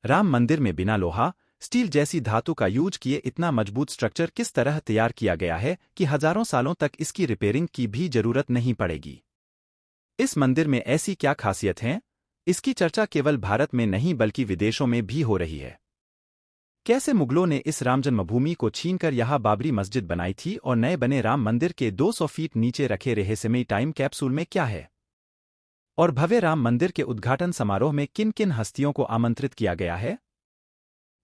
राम मंदिर में बिना लोहा, स्टील जैसी धातु का यूज किए इतना मजबूत स्ट्रक्चर किस तरह तैयार किया गया है कि हजारों सालों तक इसकी रिपेयरिंग की भी जरूरत नहीं पड़ेगी। इस मंदिर में ऐसी क्या खासियत है? इसकी चर्चा केवल भारत में नहीं बल्कि विदेशों में भी हो रही है। कैसे मुगलों ने इस राम जन्मभूमि को छीनकर यहां बाबरी मस्जिद बनाई थी और नए बने राम मंदिर के 200 फीट नीचे रखे रहस्यमयी टाइम कैप्सूल में क्या है? और भव्य राम मंदिर के उद्घाटन समारोह में किन किन हस्तियों को आमंत्रित किया गया है?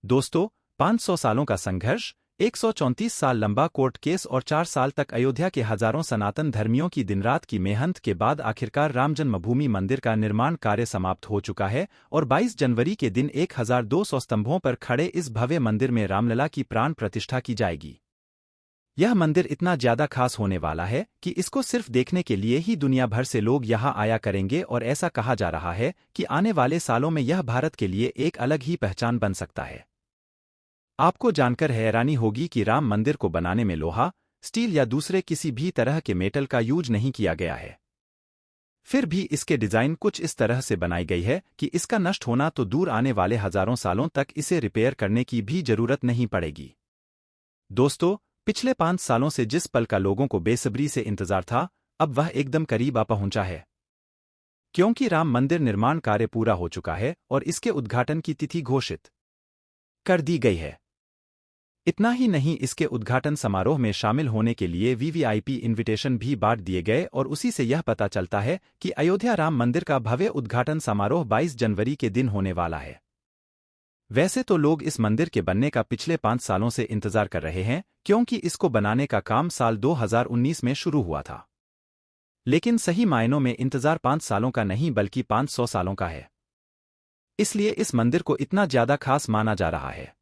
दोस्तों, 500 सालों का संघर्ष, 134 साल लंबा कोर्ट केस और 4 साल तक अयोध्या के हजारों सनातन धर्मियों की दिनरात की मेहनत के बाद आखिरकार राम जन्मभूमि मंदिर का निर्माण कार्य समाप्त हो चुका है और 22 जनवरी के दिन 1200 स्तंभों पर खड़े इस भव्य मंदिर में रामलला की प्राण प्रतिष्ठा की जाएगी। यह मंदिर इतना ज्यादा खास होने वाला है कि इसको सिर्फ देखने के लिए ही दुनिया भर से लोग यहां आया करेंगे और ऐसा कहा जा रहा है कि आने वाले सालों में यह भारत के लिए एक अलग ही पहचान बन सकता है। आपको जानकर हैरानी होगी कि राम मंदिर को बनाने में लोहा, स्टील या दूसरे किसी भी तरह के मेटल का यूज नहीं किया गया है। फिर भी इसके डिजाइन कुछ इस तरह से बनाई गई है कि इसका नष्ट होना तो दूर, आने वाले हजारों सालों तक इसे रिपेयर करने की भी जरूरत नहीं पड़ेगी। दोस्तों, पिछले 5 सालों से जिस पल का लोगों को बेसब्री से इंतजार था, अब वह एकदम करीब आ पहुंचा है। क्योंकि राम मंदिर निर्माण कार्य पूरा हो चुका है और इसके उद्घाटन की तिथि घोषित कर दी गई है। इतना ही नहीं, इसके उद्घाटन समारोह में शामिल होने के लिए वीवीआईपी इनविटेशन भी बांट दिए गए और उसी से यह पता चलता है कि अयोध्या राम मंदिर का भव्य उद्घाटन समारोह 22 जनवरी के दिन होने वाला है। वैसे तो लोग इस मंदिर के बनने का पिछले 5 सालों से इंतजार कर रहे हैं, क्योंकि इसको बनाने का काम साल 2019 में शुरू हुआ था। लेकिन सही मायनों में इंतजार 5 सालों का नहीं बल्कि 500 सालों का है। इसलिए इस मंदिर को इतना ज्यादा खास माना जा रहा है।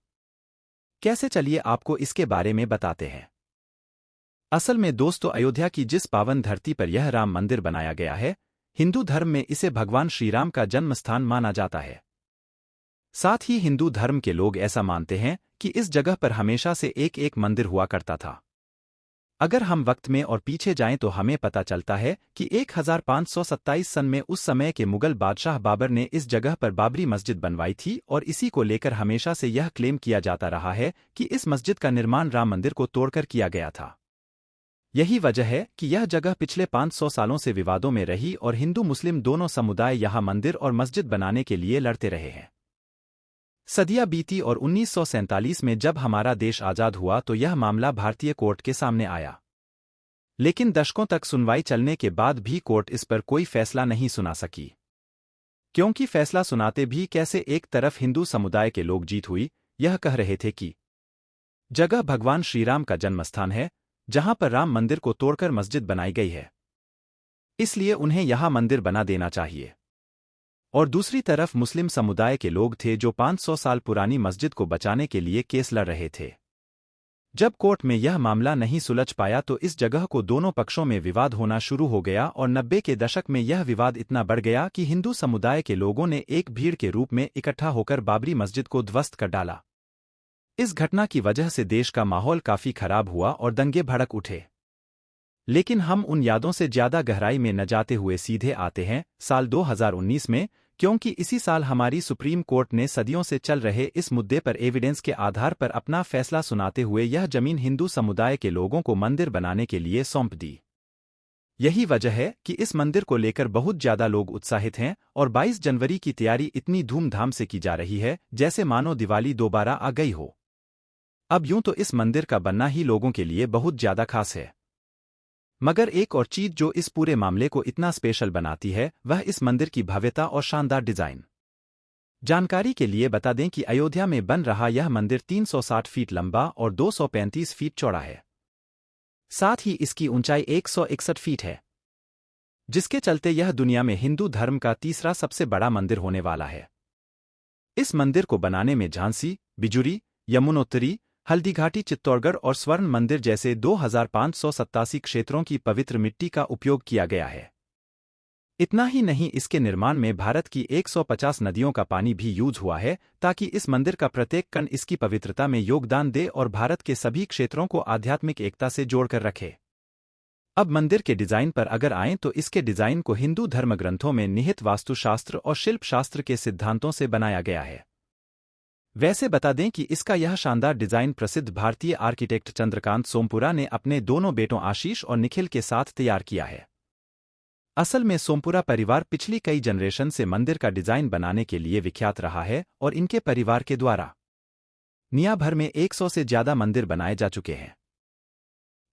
कैसे, चलिए आपको इसके बारे में बताते हैं। असल में दोस्तों, अयोध्या की जिस पावन धरती पर यह राम मंदिर बनाया गया है, हिंदू धर्म में इसे भगवान श्रीराम का जन्म स्थान माना जाता है। साथ ही हिंदू धर्म के लोग ऐसा मानते हैं कि इस जगह पर हमेशा से एक मंदिर हुआ करता था। अगर हम वक्त में और पीछे जाएं तो हमें पता चलता है कि 1527 सन में उस समय के मुगल बादशाह बाबर ने इस जगह पर बाबरी मस्जिद बनवाई थी और इसी को लेकर हमेशा से यह क्लेम किया जाता रहा है कि इस मस्जिद का निर्माण राम मंदिर को तोड़कर किया गया था। यही वजह है कि यह जगह पिछले 500 सालों से विवादों में रही और हिंदू मुस्लिम दोनों समुदाय यहां मंदिर और मस्जिद बनाने के लिए लड़ते रहे हैं। सदियां बीती और 1947 में जब हमारा देश आजाद हुआ तो यह मामला भारतीय कोर्ट के सामने आया। लेकिन दशकों तक सुनवाई चलने के बाद भी कोर्ट इस पर कोई फैसला नहीं सुना सकी। क्योंकि फैसला सुनाते भी कैसे एक तरफ हिंदू समुदाय के लोग जीत हुई, यह कह रहे थे कि जगह भगवान श्रीराम का जन्मस्थान है, जहां पर राम मंदिर को तोड़कर मस्जिद बनाई गई है, इसलिए उन्हें यहां मंदिर बना देना चाहिए। और दूसरी तरफ मुस्लिम समुदाय के लोग थे जो 500 साल पुरानी मस्जिद को बचाने के लिए केस लड़ रहे थे। जब कोर्ट में यह मामला नहीं सुलझ पाया तो इस जगह को दोनों पक्षों में विवाद होना शुरू हो गया और 90 के दशक में यह विवाद इतना बढ़ गया कि हिंदू समुदाय के लोगों ने एक भीड़ के रूप में इकट्ठा होकर बाबरी मस्जिद को ध्वस्त कर डाला। इस घटना की वजह से देश का माहौल काफी खराब हुआ और दंगे भड़क उठे। लेकिन हम उन यादों से ज्यादा गहराई में न जाते हुए सीधे आते हैं साल 2019 में, क्योंकि इसी साल हमारी सुप्रीम कोर्ट ने सदियों से चल रहे इस मुद्दे पर एविडेंस के आधार पर अपना फैसला सुनाते हुए यह जमीन हिंदू समुदाय के लोगों को मंदिर बनाने के लिए सौंप दी। यही वजह है कि इस मंदिर को लेकर बहुत ज्यादा लोग उत्साहित हैं और 22 जनवरी की तैयारी इतनी धूमधाम से की जा रही है जैसे मानो दिवाली दोबारा आ गई हो। अब यूं तो इस मंदिर का बनना ही लोगों के लिए बहुत ज्यादा खास है, मगर एक और चीज जो इस पूरे मामले को इतना स्पेशल बनाती है वह इस मंदिर की भव्यता और शानदार डिजाइन। जानकारी के लिए बता दें कि अयोध्या में बन रहा यह मंदिर 360 फीट लंबा और 235 फीट चौड़ा है। साथ ही इसकी ऊंचाई 161 फीट है, जिसके चलते यह दुनिया में हिंदू धर्म का तीसरा सबसे बड़ा मंदिर होने वाला है। इस मंदिर को बनाने में झांसी, बिजुरी, यमुनोत्तरी, हल्दीघाटी, चित्तौड़गढ़ और स्वर्ण मंदिर जैसे 2587 क्षेत्रों की पवित्र मिट्टी का उपयोग किया गया है। इतना ही नहीं, इसके निर्माण में भारत की 150 नदियों का पानी भी यूज हुआ है ताकि इस मंदिर का प्रत्येक कण इसकी पवित्रता में योगदान दे और भारत के सभी क्षेत्रों को आध्यात्मिक एकता से जोड़कर रखे। अब मंदिर के डिजाइन पर अगर आएं तो इसके डिजाइन को हिंदू धर्म ग्रंथों में निहित वास्तुशास्त्र और शिल्पशास्त्र के सिद्धांतों से बनाया गया है। वैसे बता दें कि इसका यह शानदार डिजाइन प्रसिद्ध भारतीय आर्किटेक्ट चंद्रकांत सोमपुरा ने अपने दोनों बेटों आशीष और निखिल के साथ तैयार किया है। असल में सोमपुरा परिवार पिछली कई जनरेशन से मंदिर का डिजाइन बनाने के लिए विख्यात रहा है और इनके परिवार के द्वारा दुनिया भर में 100 से ज्यादा मंदिर बनाए जा चुके हैं।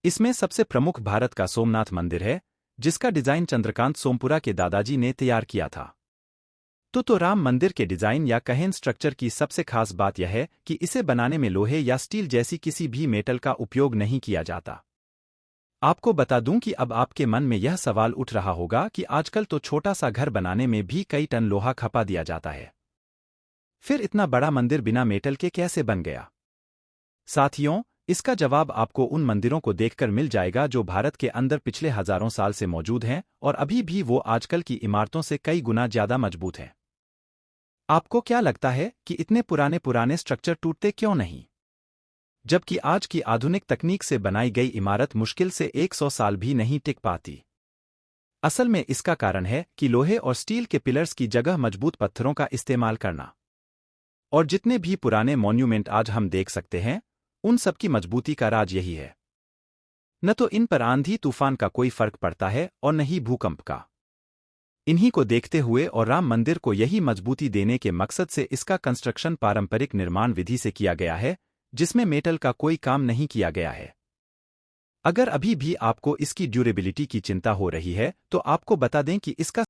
इसमें सबसे प्रमुख भारत का सोमनाथ मंदिर है, जिसका डिजाइन चंद्रकांत सोमपुरा के दादाजी ने तैयार किया था। तो राम मंदिर के डिजाइन या कहें स्ट्रक्चर की सबसे खास बात यह है कि इसे बनाने में लोहे या स्टील जैसी किसी भी मेटल का उपयोग नहीं किया जाता। आपको बता दूं कि अब आपके मन में यह सवाल उठ रहा होगा कि आजकल तो छोटा सा घर बनाने में भी कई टन लोहा खपा दिया जाता है, फिर इतना बड़ा मंदिर बिना मेटल के कैसे बन गया? साथियों, इसका जवाब आपको उन मंदिरों को देखकर मिल जाएगा जो भारत के अंदर पिछले हजारों साल से मौजूद हैं और अभी भी वो आजकल की इमारतों से कई गुना ज्यादा मजबूत हैं। आपको क्या लगता है कि इतने पुराने स्ट्रक्चर टूटते क्यों नहीं, जबकि आज की आधुनिक तकनीक से बनाई गई इमारत मुश्किल से 100 साल भी नहीं टिक पाती? असल में इसका कारण है कि लोहे और स्टील के पिलर्स की जगह मजबूत पत्थरों का इस्तेमाल करना। और जितने भी पुराने मॉन्यूमेंट आज हम देख सकते हैं, उन सब की मजबूती का राज यही है। न तो इन पर आंधी तूफान का कोई फर्क पड़ता है और न ही भूकंप का। इन्हीं को देखते हुए और राम मंदिर को यही मजबूती देने के मकसद से इसका कंस्ट्रक्शन पारंपरिक निर्माण विधि से किया गया है, जिसमें मेटल का कोई काम नहीं किया गया है। अगर अभी भी आपको इसकी ड्यूरेबिलिटी की चिंता हो रही है, तो आपको बता दें कि इसका